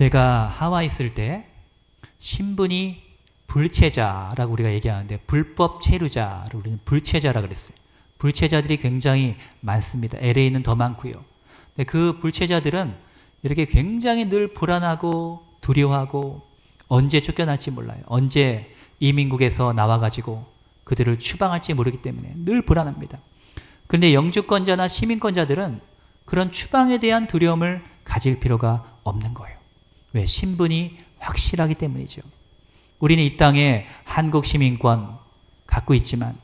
제가 하와이 있을 때 신분이 불체자라고 우리가 얘기하는데 불법 체류자를 우리는 불체자라고 그랬어요. 불체자들이 굉장히 많습니다. LA는 더 많고요. 근데 그 불체자들은 이렇게 굉장히 늘 불안하고 두려워하고 언제 쫓겨날지 몰라요. 언제 이민국에서 나와가지고 그들을 추방할지 모르기 때문에 늘 불안합니다. 그런데 영주권자나 시민권자들은 그런 추방에 대한 두려움을 가질 필요가 없는 거예요. 왜? 신분이 확실하기 때문이죠. 우리는 이 땅에 한국 시민권 갖고 있지만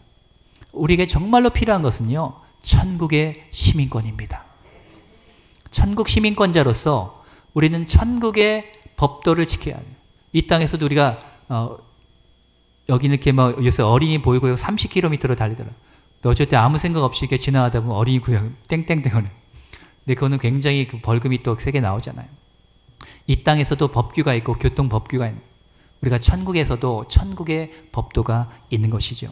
우리에게 정말로 필요한 것은요, 천국의 시민권입니다. 천국 시민권자로서 우리는 천국의 법도를 지켜야 해요. 이 땅에서도 우리가 여기는 이렇게 막 요새 어린이 보이고요 30km로 달리더라. 어쩔 때 아무 생각 없이 이렇게 지나가다 보면 어린이 구역 땡땡땡 하네. 근데 그거는 굉장히 그 벌금이 또 세게 나오잖아요. 이 땅에서도 법규가 있고 교통 법규가 있는, 우리가 천국에서도 천국의 법도가 있는 것이죠.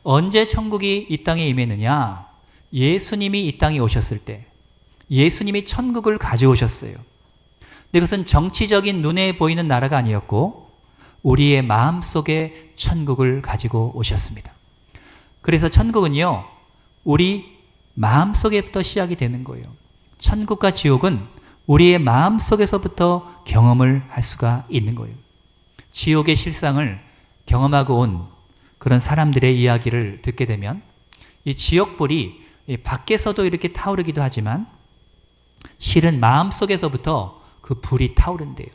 언제 천국이 이 땅에 임했느냐? 예수님이 이 땅에 오셨을 때 예수님이 천국을 가져오셨어요. 근데 그것은 정치적인 눈에 보이는 나라가 아니었고 우리의 마음속에 천국을 가지고 오셨습니다. 그래서 천국은요, 우리 마음속에부터 시작이 되는 거예요. 천국과 지옥은 우리의 마음속에서부터 경험을 할 수가 있는 거예요. 지옥의 실상을 경험하고 온 그런 사람들의 이야기를 듣게 되면 이 지옥불이 밖에서도 이렇게 타오르기도 하지만 실은 마음속에서부터 그 불이 타오른대요.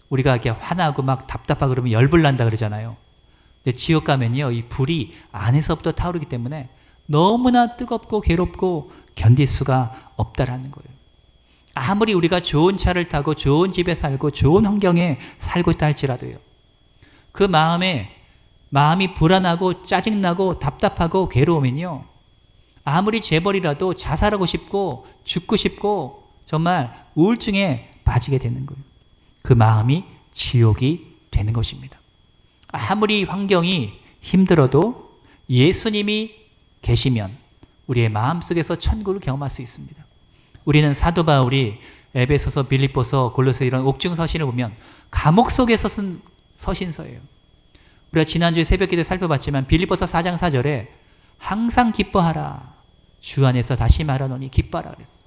우리가 이렇게 화나고 막 답답하고 그러면 열불 난다 그러잖아요. 근데 지옥 가면요, 이 불이 안에서부터 타오르기 때문에 너무나 뜨겁고 괴롭고 견딜 수가 없다라는 거예요. 아무리 우리가 좋은 차를 타고 좋은 집에 살고 좋은 환경에 살고 있다 할지라도요, 그 마음이 불안하고 짜증나고 답답하고 괴로우면요, 아무리 재벌이라도 자살하고 싶고 죽고 싶고 정말 우울증에 빠지게 되는 거예요. 그 마음이 지옥이 되는 것입니다. 아무리 환경이 힘들어도 예수님이 계시면 우리의 마음속에서 천국을 경험할 수 있습니다. 우리는 사도 바울이 에베소서, 빌립보서, 골로새 이런 옥중 서신을 보면 감옥 속에서 쓴 서신서예요. 우리가 지난주에 새벽기도 살펴봤지만 빌립보서 4장 4절에 항상 기뻐하라, 주 안에서 다시 말하노니 기뻐하라 그랬어.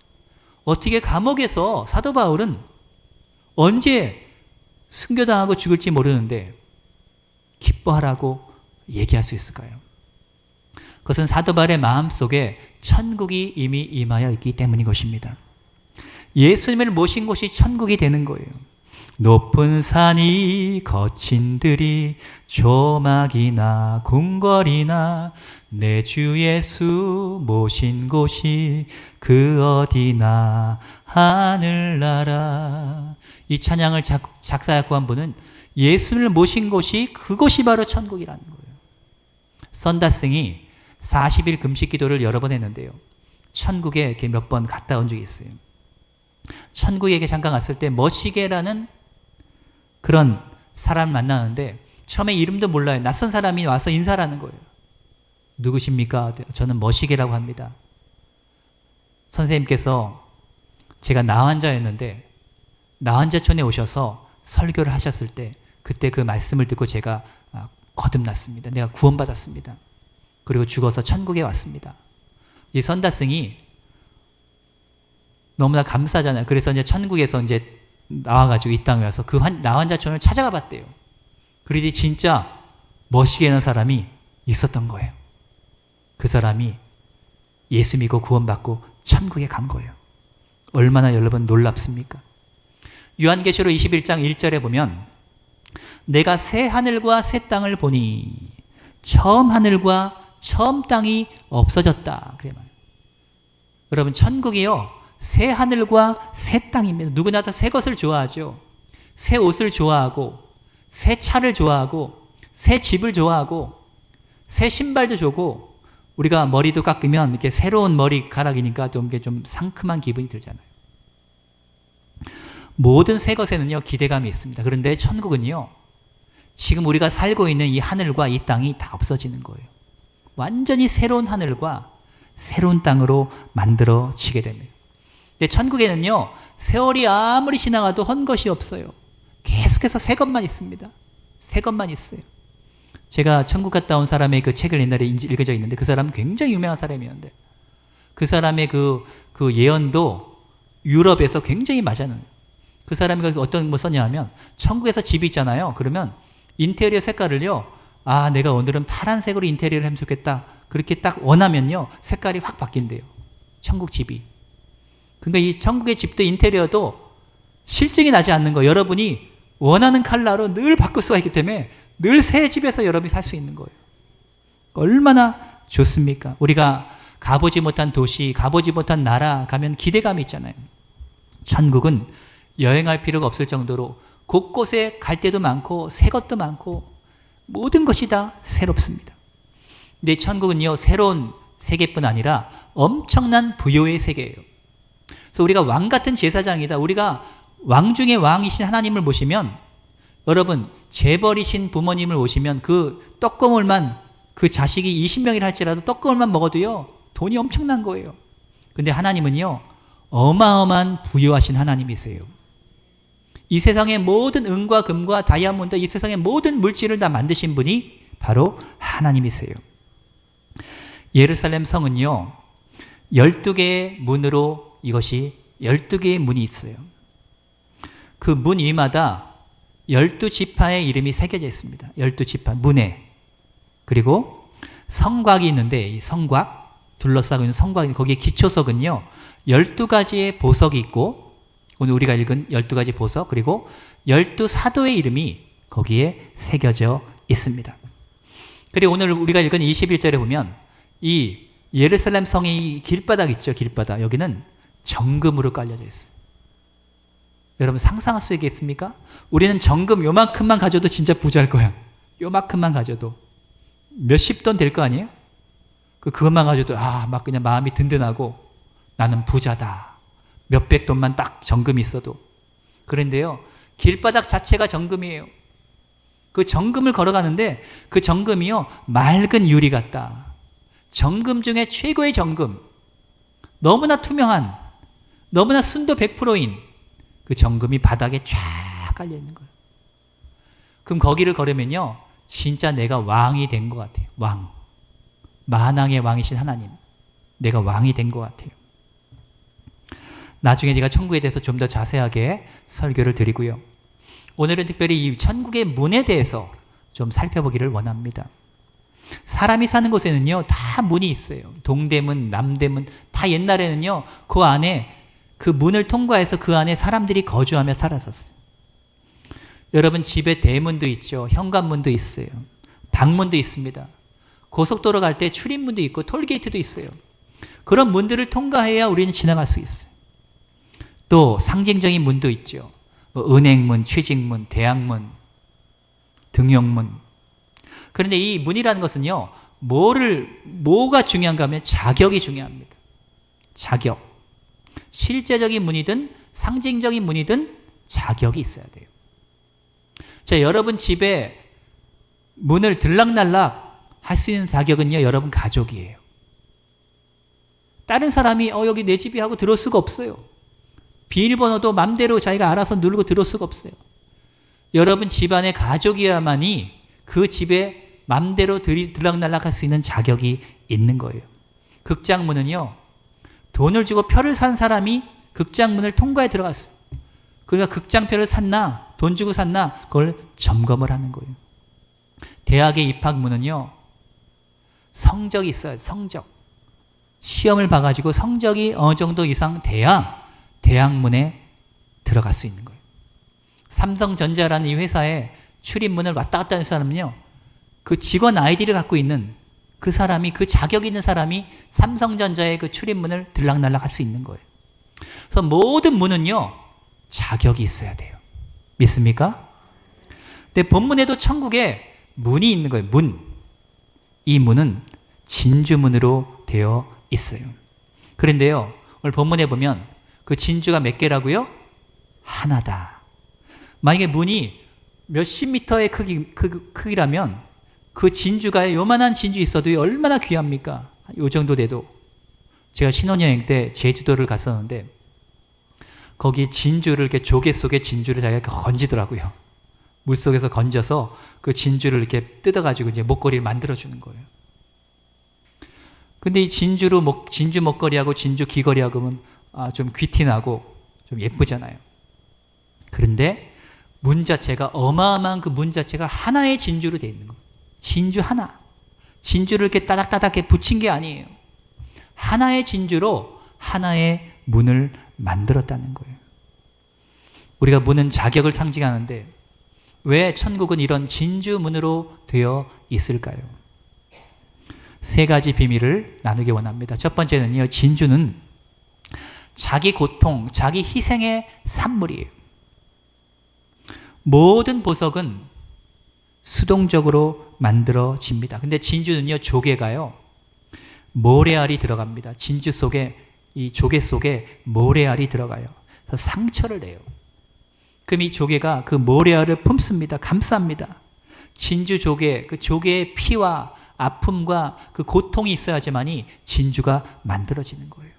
어떻게 감옥에서 사도 바울은 언제 순교당하고 죽을지 모르는데 기뻐하라고 얘기할 수 있을까요? 그것은 사도 바울의 마음속에 천국이 이미 임하여 있기 때문인 것입니다. 예수님을 모신 곳이 천국이 되는 거예요. 높은 산이 거친 들이 조막이나 궁궐이나 내 주 예수 모신 곳이 그 어디나 하늘나라. 이 찬양을 작사하고 한 분은 예수를 모신 곳이 그곳이 바로 천국이라는 거예요. 선다승이 40일 금식 기도를 여러 번 했는데요, 천국에 이렇게 몇 번 갔다 온 적이 있어요. 천국에 잠깐 갔을 때 머시게라는 그런 사람 만나는데 처음에 이름도 몰라요. 낯선 사람이 와서 인사를 하는 거예요. 누구십니까? 저는 머시게라고 합니다. 선생님께서, 제가 나환자였는데 나환자촌에 오셔서 설교를 하셨을 때 그때 그 말씀을 듣고 제가 거듭났습니다. 내가 구원받았습니다. 그리고 죽어서 천국에 왔습니다. 이 선다승이 너무나 감사하잖아요. 그래서 이제 천국에서 이제 나와가지고 이 땅에 와서 그 나환자촌을 찾아가 봤대요. 그러더니 진짜 머시게는 사람이 있었던 거예요. 그 사람이 예수 믿고 구원받고 천국에 간 거예요. 얼마나 여러분 놀랍습니까? 요한계시록 21장 1절에 보면 내가 새 하늘과 새 땅을 보니 처음 하늘과 처음 땅이 없어졌다. 그래 말이에요. 여러분, 천국이요, 새 하늘과 새 땅입니다. 누구나 다 새 것을 좋아하죠. 새 옷을 좋아하고 새 차를 좋아하고 새 집을 좋아하고 새 신발도 좋고, 우리가 머리도 깎으면 이렇게 새로운 머리카락이니까 좀 이렇게 좀 상큼한 기분이 들잖아요. 모든 새 것에는요 기대감이 있습니다. 그런데 천국은요, 지금 우리가 살고 있는 이 하늘과 이 땅이 다 없어지는 거예요. 완전히 새로운 하늘과 새로운 땅으로 만들어지게 됩니다. 근데 천국에는요, 세월이 아무리 지나가도 헌 것이 없어요. 계속해서 새 것만 있습니다. 새 것만 있어요. 제가 천국 갔다 온 사람의 그 책을 옛날에 읽어져 있는데, 그 사람은 굉장히 유명한 사람이었는데, 그 사람의 그 예언도 유럽에서 굉장히 맞았는. 그 사람이 어떤 뭐 썼냐 하면, 천국에서 집이 있잖아요. 그러면 인테리어 색깔을요, 아, 내가 오늘은 파란색으로 인테리어를 하면 좋겠다. 그렇게 딱 원하면요, 색깔이 확 바뀐대요. 천국 집이. 그러니까 이 천국의 집도 인테리어도 실증이 나지 않는 거. 여러분이 원하는 컬러로 늘 바꿀 수가 있기 때문에 늘 새 집에서 여러분이 살 수 있는 거예요. 얼마나 좋습니까? 우리가 가보지 못한 도시, 가보지 못한 나라 가면 기대감이 있잖아요. 천국은 여행할 필요가 없을 정도로 곳곳에 갈 데도 많고 새 것도 많고 모든 것이 다 새롭습니다. 근데 천국은요, 새로운 세계뿐 아니라 엄청난 부요의 세계예요. 그래서 우리가 왕 같은 제사장이다. 우리가 왕 중에 왕이신 하나님을 모시면, 여러분 재벌이신 부모님을 모시면 그 떡고물만, 그 자식이 20명이라 할지라도 떡고물만 먹어도요 돈이 엄청난 거예요. 근데 하나님은요 어마어마한 부유하신 하나님이세요. 이 세상의 모든 은과 금과 다이아몬드, 이 세상의 모든 물질을 다 만드신 분이 바로 하나님이세요. 예루살렘 성은요 12개의 문으로, 이것이 12개의 문이 있어요. 그 문 위마다 12지파의 이름이 새겨져 있습니다. 12지파 문에. 그리고 성곽이 있는데, 이 성곽, 둘러싸고 있는 성곽, 거기에 기초석은요 12가지의 보석이 있고, 오늘 우리가 읽은 12가지 보석, 그리고 12사도의 이름이 거기에 새겨져 있습니다. 그리고 오늘 우리가 읽은 21절에 보면 이 예루살렘 성의 길바닥 있죠. 길바닥. 여기는 정금으로 깔려져 있어요. 여러분 상상할 수 있겠습니까? 우리는 정금 요만큼만 가져도 진짜 부자일 거야. 요만큼만 가져도 몇십 돈 될 거 아니에요? 그것만 가져도 막 그냥 마음이 든든하고 나는 부자다. 몇백 돈만 딱 정금이 있어도. 그런데요, 길바닥 자체가 정금이에요. 그 정금을 걸어가는데 그 정금이요 맑은 유리 같다. 정금 중에 최고의 정금, 너무나 투명한, 너무나 순도 100%인 그 정금이 바닥에 쫙 깔려 있는 거예요. 그럼 거기를 걸으면요 진짜 내가 왕이 된 것 같아요. 왕, 만왕의 왕이신 하나님, 내가 왕이 된 것 같아요. 나중에 제가 천국에 대해서 좀 더 자세하게 설교를 드리고요, 오늘은 특별히 이 천국의 문에 대해서 좀 살펴보기를 원합니다. 사람이 사는 곳에는요 다 문이 있어요. 동대문, 남대문, 다 옛날에는요 그 안에, 그 문을 통과해서 그 안에 사람들이 거주하며 살았었어요. 여러분 집에 대문도 있죠. 현관문도 있어요. 방문도 있습니다. 고속도로 갈 때 출입문도 있고 톨게이트도 있어요. 그런 문들을 통과해야 우리는 지나갈 수 있어요. 또 상징적인 문도 있죠. 뭐 은행문, 취직문, 대학문, 등용문. 그런데 이 문이라는 것은요 뭐가 중요한가 하면 자격이 중요합니다. 자격. 실제적인 문이든 상징적인 문이든 자격이 있어야 돼요. 자, 여러분 집에 문을 들락날락 할 수 있는 자격은요 여러분 가족이에요. 다른 사람이 여기 내 집이 하고 들어올 수가 없어요. 비밀번호도 맘대로 자기가 알아서 누르고 들어올 수가 없어요. 여러분 집안의 가족이야만이 그 집에 맘대로 들락날락 할 수 있는 자격이 있는 거예요. 극장문은요 돈을 주고 표를 산 사람이 극장문을 통과해 들어갔어요. 그러니까 극장표를 샀나 돈 주고 샀나 그걸 점검을 하는 거예요. 대학의 입학문은요 성적이 있어요. 성적. 시험을 봐가지고 성적이 어느 정도 이상 돼야 대학문에 들어갈 수 있는 거예요. 삼성전자라는 이 회사에 출입문을 왔다 갔다 하는 사람은요 그 직원 아이디를 갖고 있는 그 사람이, 그 자격 있는 사람이 삼성전자의 그 출입문을 들락날락 할 수 있는 거예요. 그래서 모든 문은요 자격이 있어야 돼요. 믿습니까? 근데 본문에도 천국에 문이 있는 거예요. 문. 이 문은 진주문으로 되어 있어요. 그런데요 오늘 본문에 보면 그 진주가 몇 개라고요? 하나다. 만약에 문이 몇십 미터의 크기라면 그 진주가 요만한 진주 있어도 얼마나 귀합니까? 요 정도 돼도. 제가 신혼여행 때 제주도를 갔었는데 거기 진주를 이렇게 조개 속에 진주를 자기가 건지더라고요. 물 속에서 건져서 그 진주를 이렇게 뜯어가지고 이제 목걸이를 만들어주는 거예요. 근데 이 진주 목걸이하고 진주 귀걸이하고는 좀 귀티나고 좀 예쁘잖아요. 그런데 문 자체가 어마어마한 그 문 자체가 하나의 진주로 되어 있는 거예요. 진주 하나. 진주를 이렇게 따닥따닥 이렇게 붙인 게 아니에요. 하나의 진주로 하나의 문을 만들었다는 거예요. 우리가 문은 자격을 상징하는데 왜 천국은 이런 진주 문으로 되어 있을까요? 세 가지 비밀을 나누기 원합니다. 첫 번째는요, 진주는 자기 고통, 자기 희생의 산물이에요. 모든 보석은 수동적으로 만들어집니다. 근데 진주는요, 조개가요, 모래알이 들어갑니다. 진주 속에, 이 조개 속에 모래알이 들어가요. 그래서 상처를 내요. 그럼 이 조개가 그 모래알을 품습니다. 감쌉니다. 진주 조개, 그 조개의 피와 아픔과 그 고통이 있어야지만이 진주가 만들어지는 거예요.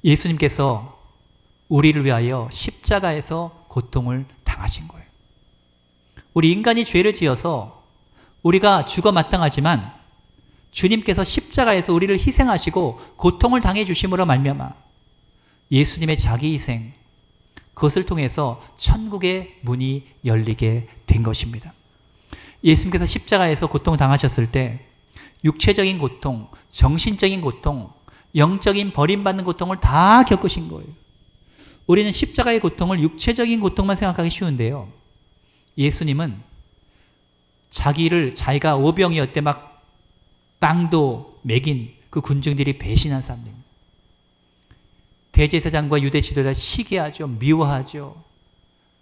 예수님께서 우리를 위하여 십자가에서 고통을 당하신 거예요. 우리 인간이 죄를 지어서 우리가 죽어 마땅하지만 주님께서 십자가에서 우리를 희생하시고 고통을 당해 주심으로 말미암아 예수님의 자기 희생, 그것을 통해서 천국의 문이 열리게 된 것입니다. 예수님께서 십자가에서 고통을 당하셨을 때 육체적인 고통, 정신적인 고통, 영적인 버림받는 고통을 다 겪으신 거예요. 우리는 십자가의 고통을 육체적인 고통만 생각하기 쉬운데요, 예수님은 자기가 오병이어 때 막 빵도 먹인 그 군중들이 배신한 사람입니다. 대제사장과 유대 지도자 시기하죠. 미워하죠.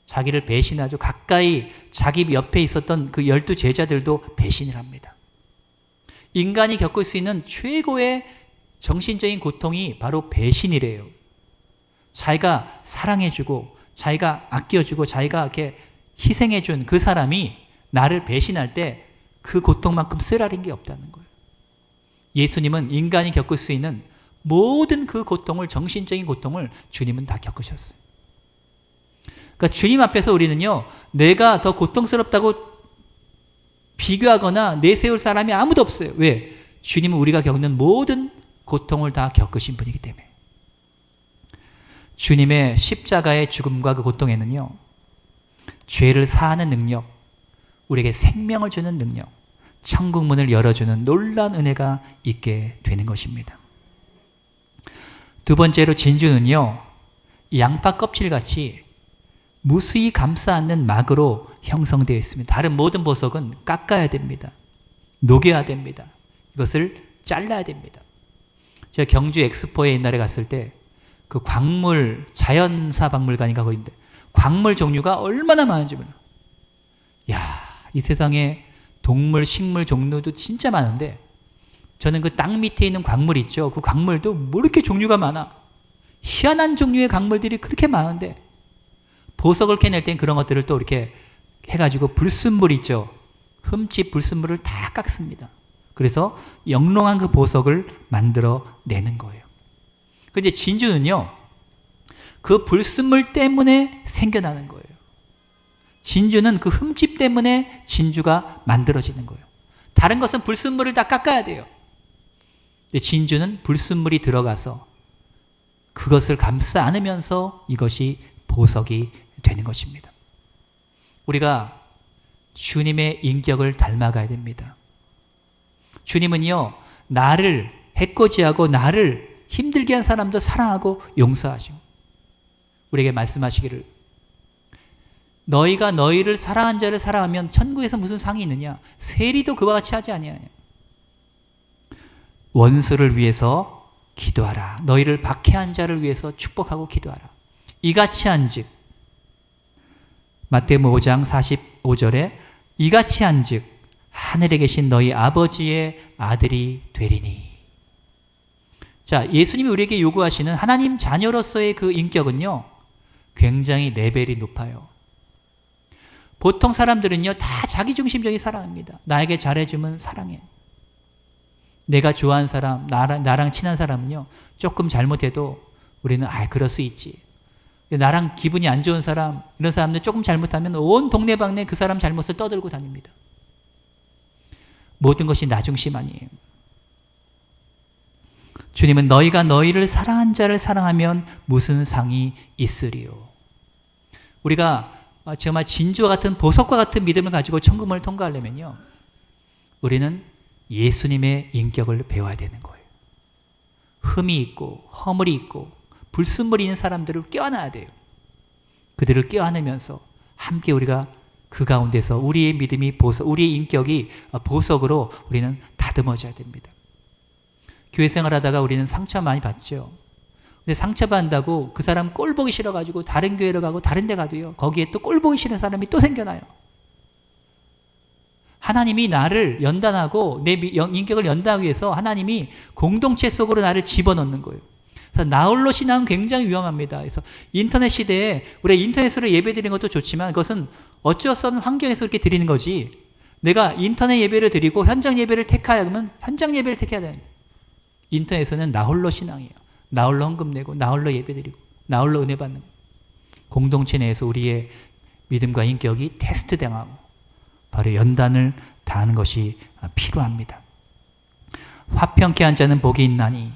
자기를 배신하죠. 가까이 자기 옆에 있었던 그 12 제자들도 배신을 합니다. 인간이 겪을 수 있는 최고의 정신적인 고통이 바로 배신이래요. 자기가 사랑해주고 자기가 아껴주고 자기가 이렇게 희생해준 그 사람이 나를 배신할 때 그 고통만큼 쓰라린 게 없다는 거예요. 예수님은 인간이 겪을 수 있는 모든 그 고통을, 정신적인 고통을 주님은 다 겪으셨어요. 그러니까 주님 앞에서 우리는요, 내가 더 고통스럽다고 비교하거나 내세울 사람이 아무도 없어요. 왜? 주님은 우리가 겪는 모든 고통을 다 겪으신 분이기 때문에. 주님의 십자가의 죽음과 그 고통에는요, 죄를 사하는 능력, 우리에게 생명을 주는 능력, 천국 문을 열어주는 놀라운 은혜가 있게 되는 것입니다. 두 번째로 진주는요, 양파 껍질같이 무수히 감싸 안는 막으로 형성되어 있습니다. 다른 모든 보석은 깎아야 됩니다. 녹여야 됩니다. 이것을 잘라야 됩니다. 제가 경주 엑스포에 옛날에 갔을 때 그 광물, 자연사 박물관이 가고 있는데 광물 종류가 얼마나 많은지 몰라요. 야, 이 세상에 동물, 식물 종류도 진짜 많은데 저는 그 땅 밑에 있는 광물 있죠. 그 광물도 뭐 이렇게 종류가 많아. 희한한 종류의 광물들이 그렇게 많은데 보석을 캐낼 땐 그런 것들을 또 이렇게 해가지고 불순물 있죠. 흠집 불순물을 다 깎습니다. 그래서 영롱한 그 보석을 만들어 내는 거예요. 근데 진주는요, 그 불순물 때문에 생겨나는 거예요. 진주는 그 흠집 때문에 진주가 만들어지는 거예요. 다른 것은 불순물을 다 깎아야 돼요. 근데 진주는 불순물이 들어가서 그것을 감싸 안으면서 이것이 보석이 되는 것입니다. 우리가 주님의 인격을 닮아가야 됩니다. 주님은요, 나를 해코지하고 나를 힘들게 한 사람도 사랑하고 용서하시고 우리에게 말씀하시기를, 너희가 너희를 사랑한 자를 사랑하면 천국에서 무슨 상이 있느냐? 세리도 그와 같이 하지 아니하냐? 원수를 위해서 기도하라. 너희를 박해한 자를 위해서 축복하고 기도하라. 이같이 한즉, 마태복음 5장 45절에 이같이 한즉 하늘에 계신 너희 아버지의 아들이 되리니. 자, 예수님이 우리에게 요구하시는 하나님 자녀로서의 그 인격은요, 굉장히 레벨이 높아요. 보통 사람들은요, 다 자기중심적인 사랑입니다. 나에게 잘해주면 사랑해. 내가 좋아하는 사람, 나랑 친한 사람은요, 조금 잘못해도 우리는 그럴 수 있지. 나랑 기분이 안 좋은 사람, 이런 사람들 조금 잘못하면 온 동네방네 그 사람 잘못을 떠들고 다닙니다. 모든 것이 나 중심 아니에요. 주님은 너희가 너희를 사랑한 자를 사랑하면 무슨 상이 있으리요. 우리가 정말 진주와 같은 보석과 같은 믿음을 가지고 천국문을 통과하려면요, 우리는 예수님의 인격을 배워야 되는 거예요. 흠이 있고 허물이 있고 불순물이 있는 사람들을 껴안아야 돼요. 그들을 껴안으면서 함께 우리가 그 가운데서 우리의 믿음이 우리의 인격이 보석으로 우리는 다듬어져야 됩니다. 교회 생활하다가 우리는 상처 많이 받죠. 근데 상처받는다고 그 사람 꼴 보기 싫어가지고 다른 교회로 가고 다른 데 가도요, 거기에 또 꼴 보기 싫은 사람이 또 생겨나요. 하나님이 나를 연단하고 내 인격을 연단하기 위해서 하나님이 공동체 속으로 나를 집어넣는 거예요. 그래서 나홀로 신앙은 굉장히 위험합니다. 그래서 인터넷 시대에 우리가 인터넷으로 예배 드리는 것도 좋지만 그것은 어쩔 수 없는 환경에서 이렇게 드리는 거지, 내가 인터넷 예배를 드리고 현장 예배를 택하면 현장 예배를 택해야 되는데, 인터넷에서는 나홀로 신앙이에요. 나홀로 헌금 내고 나홀로 예배 드리고 나홀로 은혜 받는 거예요. 공동체 내에서 우리의 믿음과 인격이 테스트 당하고 바로 연단을 당하는 것이 필요합니다. 화평케 한 자는 복이 있나니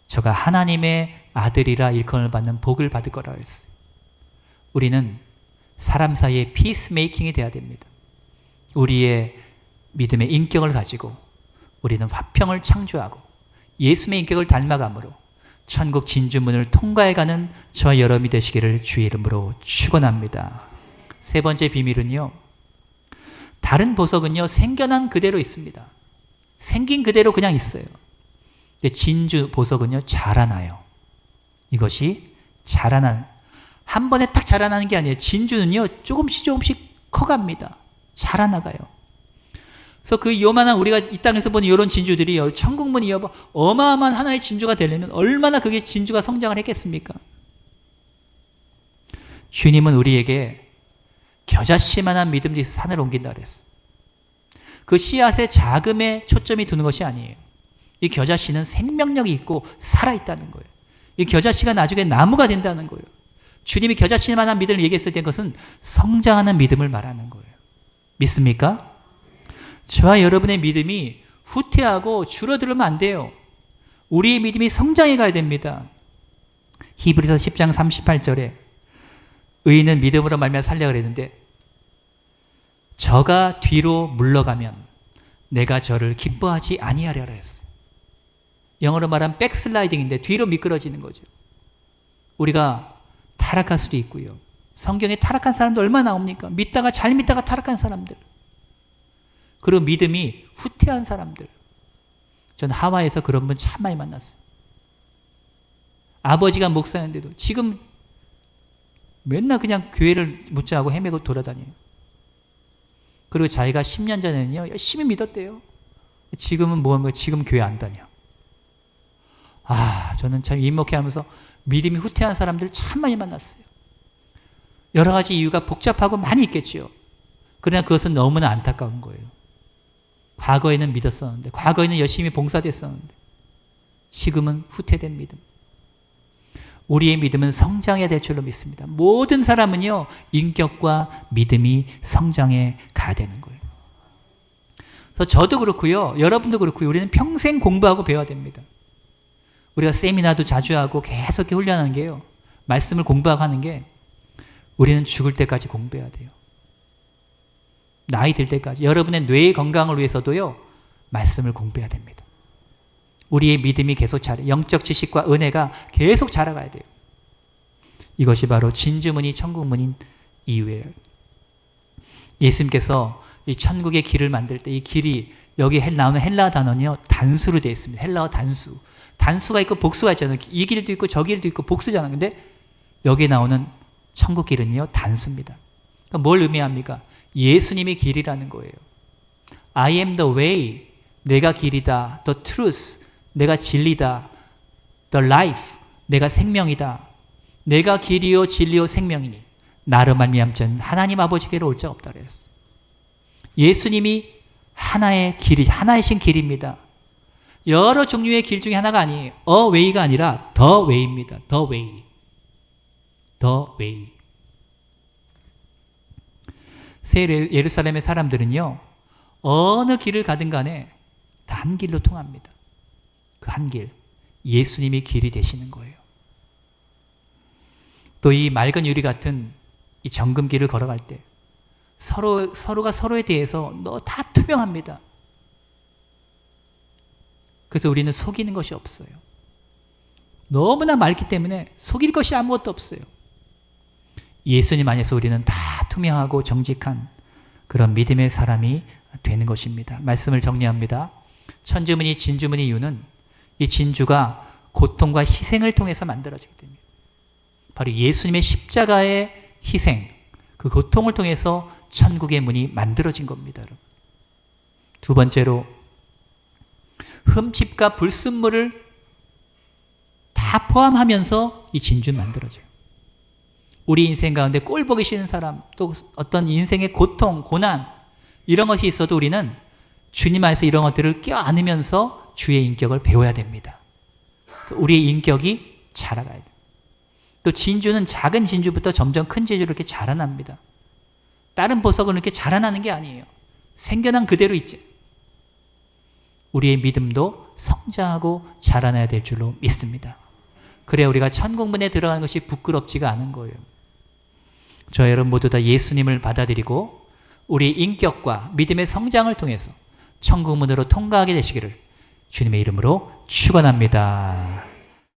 저가 하나님의 아들이라 일컬음을 받는 복을 받을 거라 했어요. 우리는 사람 사이에 피스메이킹이 돼야 됩니다. 우리의 믿음의 인격을 가지고 우리는 화평을 창조하고 예수님의 인격을 닮아감으로 천국 진주문을 통과해가는 저와 여러분이 되시기를 주의 이름으로 축원합니다. 세 번째 비밀은요, 다른 보석은요 생겨난 그대로 있습니다. 생긴 그대로 그냥 있어요. 근데 진주 보석은요 자라나요. 이것이 한 번에 딱 자라나는 게 아니에요. 진주는요 조금씩 커갑니다. 자라나가요. 그래서 그 요만한 우리가 이 땅에서 보는 이런 진주들이 천국문이 어마어마한 하나의 진주가 되려면 얼마나 그게 진주가 성장을 했겠습니까? 주님은 우리에게 겨자씨만한 믿음이 있어서 산을 옮긴다 그랬어요. 그 씨앗의 자금에 초점이 두는 것이 아니에요. 이 겨자씨는 생명력이 있고 살아있다는 거예요. 이 겨자씨가 나중에 나무가 된다는 거예요. 주님이 겨자씨만한 믿음을 얘기했을 때 그것은 성장하는 믿음을 말하는 거예요. 믿습니까? 저와 여러분의 믿음이 후퇴하고 줄어들면 안 돼요. 우리의 믿음이 성장해 가야 됩니다. 히브리서 10장 38절에 의인은 믿음으로 말미암아 살려 그랬는데 저가 뒤로 물러가면 내가 저를 기뻐하지 아니하리라 했어요. 영어로 말하면 백슬라이딩인데 뒤로 미끄러지는 거죠. 우리가 타락할 수도 있고요. 성경에 타락한 사람도 얼마나 나옵니까? 믿다가 잘 믿다가 타락한 사람들. 그리고 믿음이 후퇴한 사람들. 전 하와이에서 그런 분 참 많이 만났어요. 아버지가 목사였는데도 지금 맨날 그냥 교회를 묻자고 헤매고 돌아다녀요. 그리고 자기가 10년 전에는요 열심히 믿었대요. 지금은 뭐 하는 거예요? 지금 교회 안 다녀. 저는 참 임목회하면서 믿음이 후퇴한 사람들 참 많이 만났어요. 여러 가지 이유가 복잡하고 많이 있겠죠. 그러나 그것은 너무나 안타까운 거예요. 과거에는 믿었었는데, 과거에는 열심히 봉사됐었는데 지금은 후퇴된 믿음. 우리의 믿음은 성장해야 될 줄로 믿습니다. 모든 사람은요 인격과 믿음이 성장해 가야 되는 거예요. 그래서 저도 그렇고요, 여러분도 그렇고요, 우리는 평생 공부하고 배워야 됩니다. 우리가 세미나도 자주 하고 계속 이렇게 훈련하는 게요, 말씀을 공부하고 하는 게 우리는 죽을 때까지 공부해야 돼요. 나이 들 때까지. 여러분의 뇌의 건강을 위해서도요 말씀을 공부해야 됩니다. 우리의 믿음이 계속 영적 지식과 은혜가 계속 자라가야 돼요. 이것이 바로 진주문이 천국문인 이유예요. 예수님께서 이 천국의 길을 만들 때 이 길이 여기 나오는 헬라어 단어는요 단수로 되어 있습니다. 헬라어 단수. 단수가 있고 복수가 있잖아요. 이 길도 있고 저 길도 있고 복수잖아요. 근데 여기 나오는 천국 길은요 단수입니다. 그러니까 뭘 의미합니까? 예수님이 길이라는 거예요. I am the way, 내가 길이다. The truth, 내가 진리다. The life, 내가 생명이다. 내가 길이요 진리요 생명이니 나로 말미암 자는 하나님 아버지께로 올 자가 없다 그랬어요. 예수님이 하나의 길이, 하나이신 길입니다. 여러 종류의 길 중에 하나가 아니에요. 어웨이가 아니라 더 웨이입니다. 더 웨이. 더 웨이. 새 예루살렘의 사람들은요, 어느 길을 가든 간에 다 한 길로 통합니다. 그 한 길, 예수님이 길이 되시는 거예요. 또 이 맑은 유리 같은 이 정금길을 걸어갈 때 서로가 서로에 대해서 다 투명합니다. 그래서 우리는 속이는 것이 없어요. 너무나 맑기 때문에 속일 것이 아무것도 없어요. 예수님 안에서 우리는 다 투명하고 정직한 그런 믿음의 사람이 되는 것입니다. 말씀을 정리합니다. 천주문이 진주문의 이유는 이 진주가 고통과 희생을 통해서 만들어지기 때문입니다. 바로 예수님의 십자가의 희생, 그 고통을 통해서 천국의 문이 만들어진 겁니다. 여러분. 두 번째로 흠집과 불순물을 다 포함하면서 이 진주는 만들어져요. 우리 인생 가운데 꼴 보기 싫은 사람, 또 어떤 인생의 고통, 고난 이런 것이 있어도 우리는 주님 안에서 이런 것들을 껴안으면서 주의 인격을 배워야 됩니다. 우리의 인격이 자라가야 돼요. 또 진주는 작은 진주부터 점점 큰 진주로 이렇게 자라납니다. 다른 보석은 이렇게 자라나는 게 아니에요. 생겨난 그대로 있지. 우리의 믿음도 성장하고 자라나야 될 줄로 믿습니다. 그래야 우리가 천국문에 들어가는 것이 부끄럽지가 않은 거예요. 저 여러분 모두 다 예수님을 받아들이고 우리 인격과 믿음의 성장을 통해서 천국문으로 통과하게 되시기를 주님의 이름으로 축원합니다.